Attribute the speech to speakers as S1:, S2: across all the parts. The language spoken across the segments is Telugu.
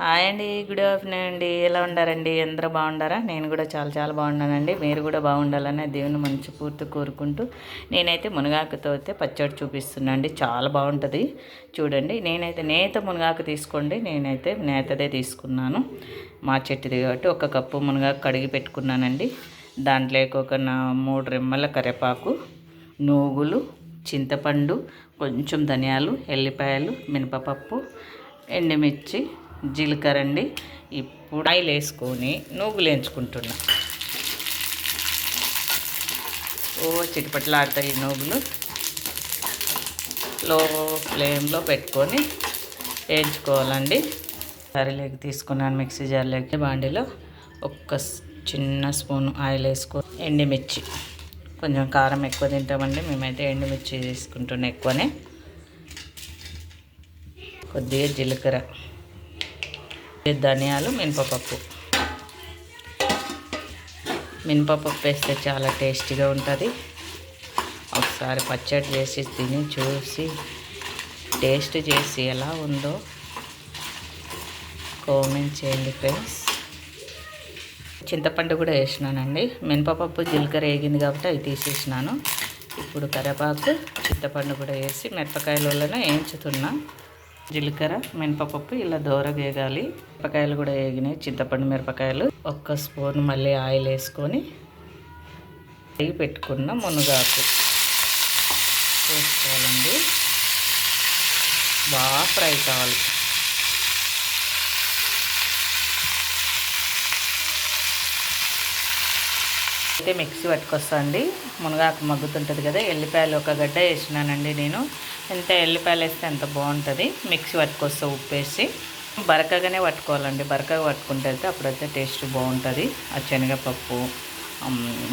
S1: హాయ్ అండి, గుడ్ ఆఫ్టర్నూన్ అండి. ఎలా ఉండారండి? అందరూ బాగుండారా? నేను కూడా చాలా చాలా బాగున్నానండి. మీరు కూడా బాగుండాలని దేవుని మనస్ఫూర్తిగా కోరుకుంటూ నేనైతే మునగాకుతో అయితే పచ్చడి చూపిస్తున్నా అండి. చాలా బాగుంటుంది చూడండి. నేనైతే నేత మునగాకు తీసుకోండి. నేనైతే నేతదే తీసుకున్నాను, మా చెట్టుది కాబట్టి. ఒక కప్పు మునగాకు కడిగి పెట్టుకున్నానండి. దాంట్లోకి ఒక 3 రెమ్మల కరివేపాకు, నూగులు, చింతపండు, కొంచెం ధనియాలు, ఎల్లిపాయలు, మినపప్పు, ఎండుమిర్చి, జీలకర్ర అండి. ఇప్పుడు ఆయిల్ వేసుకొని నూగులు వేయించుకుంటున్నా. చిటిపట్లాడతాయి నూగులు. లో ఫ్లేమ్లో పెట్టుకొని వేయించుకోవాలండి. జారీలోకి తీసుకున్నాను, మిక్సీ జారీలోకి. బాండీలో ఒక చిన్న స్పూన్ ఆయిల్ వేసుకొని ఎండుమిర్చి, కొంచెం కారం ఎక్కువ తింటామండి మేమైతే, ఎండుమిర్చి తీసుకుంటున్నాం ఎక్కువనే. కొద్దిగా జీలకర్ర, ధనియాలు, మినపప్పు వేస్తే చాలా టేస్టీగా ఉంటుంది. ఒకసారి పచ్చడి చేసి తిని చూసి టేస్ట్ చేసి ఎలా ఉందో కామెంట్ చేయండి ఫ్రెండ్స్. చింతపండు కూడా వేసినానండి. మినపప్పు, జీలకర్ర వేగింది కాబట్టి అవి తీసేసినాను. ఇప్పుడు కరివేపాకు, చింతపండు కూడా వేసి మిరపకాయలలోనే వేయించుతున్నా. జీలకర్ర, మినపప్పు ఇలా దోరగా వేగాలి. మిరపకాయలు కూడా వేగినాయి, చింతపండు, మిరపకాయలు. ఒక్క స్పూన్ మళ్ళీ ఆయిల్ వేసుకొని పెట్టుకున్న మునగాకు వేసుకోవాలండి. బాగా ఫ్రై కావాలి. అయితే మిక్సీ పట్టుకొస్తా అండి. మునగాకు మగ్గుతుంటుంది కదా. ఎల్లిపాయలు ఒక గడ్డ వేసినానండి నేను. ఎంత ఎల్లిపాయలు వేస్తే అంత బాగుంటుంది. మిక్సీ పట్టుకొస్తా ఉప్పు వేసి. బరకగానే పట్టుకోవాలండి. బరకగా పట్టుకుంటే అయితే అప్పుడైతే టేస్ట్ బాగుంటుంది. ఆ శనగపప్పు,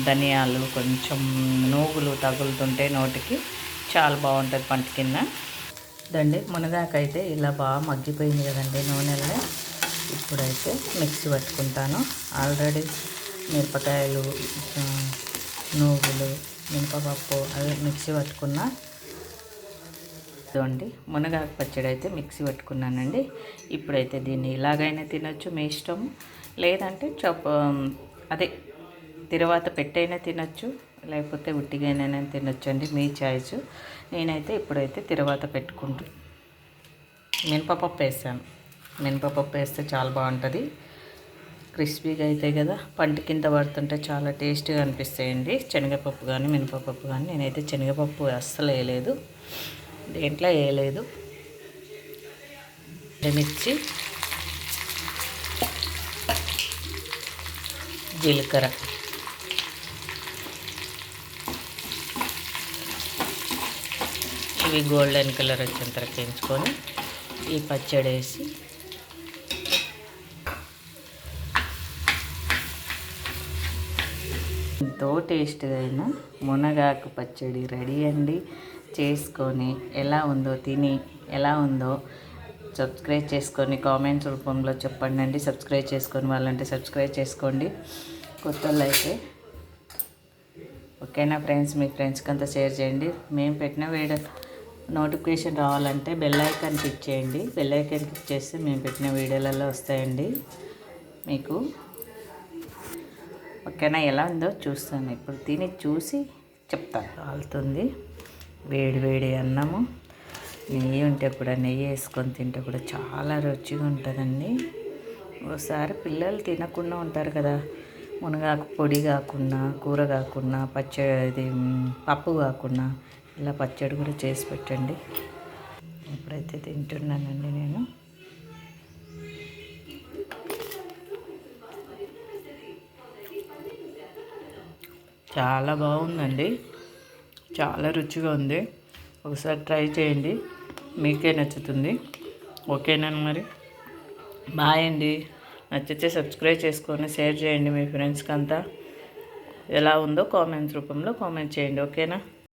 S1: ధనియాలు, కొంచెం నూగులు తగులుతుంటే నోటికి చాలా బాగుంటుంది పంట కింద. దండి మునగాకు అయితే ఇలా బాగా మగ్గిపోయింది కదండి నూనెలో. ఇప్పుడైతే మిక్సీ పట్టుకుంటాను. ఆల్రెడీ మిరపకాయలు, నూగులు, మినపప్పు అవి మిక్సీ పట్టుకున్నా. ఇదిగోండి మునగాకు పచ్చడి అయితే మిక్సీ పట్టుకున్నానండి. ఇప్పుడైతే దీన్ని ఇలాగైనా తినొచ్చు, మీ ఇష్టం. లేదంటే అదే తిరువాత పెట్టైనా తినొచ్చు, లేకపోతే ఉట్టిగానైనా తినొచ్చు అండి, మీ చాయిస్. నేనైతే ఇప్పుడైతే తిరువాత పెట్టుకుంటూ మినపప్పు వేసాను. మినపప్పు వేస్తే చాలా బాగుంటుంది. క్రిస్పీగా అవుతాయి కదా, పంట కింద పడుతుంటే చాలా టేస్టీగా అనిపిస్తాయండి. శనగపప్పు కానీ మినపప్పు కానీ. నేనైతే శనగపప్పు అస్సలు వేయలేదు, దేంట్లో వేయలేదు. మిర్చి, జీలకర్ర, ఇవి గోల్డెన్ కలర్ వచ్చేంత వరకు వేయించుకొని ఈ పచ్చడి వేసి ఎంతో టేస్ట్గా అయిన మునగాకు పచ్చడి రెడీ అండి. చేసుకొని ఎలా ఉందో తిని ఎలా ఉందో సబ్స్క్రైబ్ చేసుకొని కామెంట్స్ రూపంలో చెప్పండి అండి. సబ్స్క్రైబ్ చేసుకొని వాళ్ళంటే సబ్స్క్రైబ్ చేసుకోండి, కొత్త వాళ్ళు అయితే. ఓకేనా ఫ్రెండ్స్? మీ ఫ్రెండ్స్కి అంతా షేర్ చేయండి. మేము పెట్టిన వీడియో నోటిఫికేషన్ రావాలంటే బెల్ ఐకాన్ క్లిక్ చేయండి. బెల్ ఐకాన్ క్లిక్ చేస్తే మేము పెట్టిన వీడియోలలో వస్తాయండి మీకు. ఓకేనా? ఎలా ఉందో చూస్తాను. ఇప్పుడు తిని చూసి చెప్తాను. కాలుతుంది వేడి వేడి అన్నము. నెయ్యి ఉంటే కూడా నెయ్యి వేసుకొని తింటే కూడా చాలా రుచిగా ఉంటుందండి. ఒకసారి పిల్లలు తినకుండా ఉంటారు కదా, మునగాకు పొడి కాకుండా, కూర కాకుండా, పచ్చడి పప్పు కాకుండా ఇలా పచ్చడి కూడా చేసి పెట్టండి. ఇప్పుడైతే తింటున్నానండి నేను. చాలా బాగుందండి, చాలా రుచిగా ఉంది. ఒకసారి ట్రై చేయండి, మీకే నచ్చుతుంది. ఓకేనా మరి? బాయ్ అండి. నచ్చితే సబ్స్క్రైబ్ చేసుకొని షేర్ చేయండి మీ ఫ్రెండ్స్కి అంతా. ఎలా ఉందో కామెంట్స్ రూపంలో కామెంట్ చేయండి. ఓకేనా?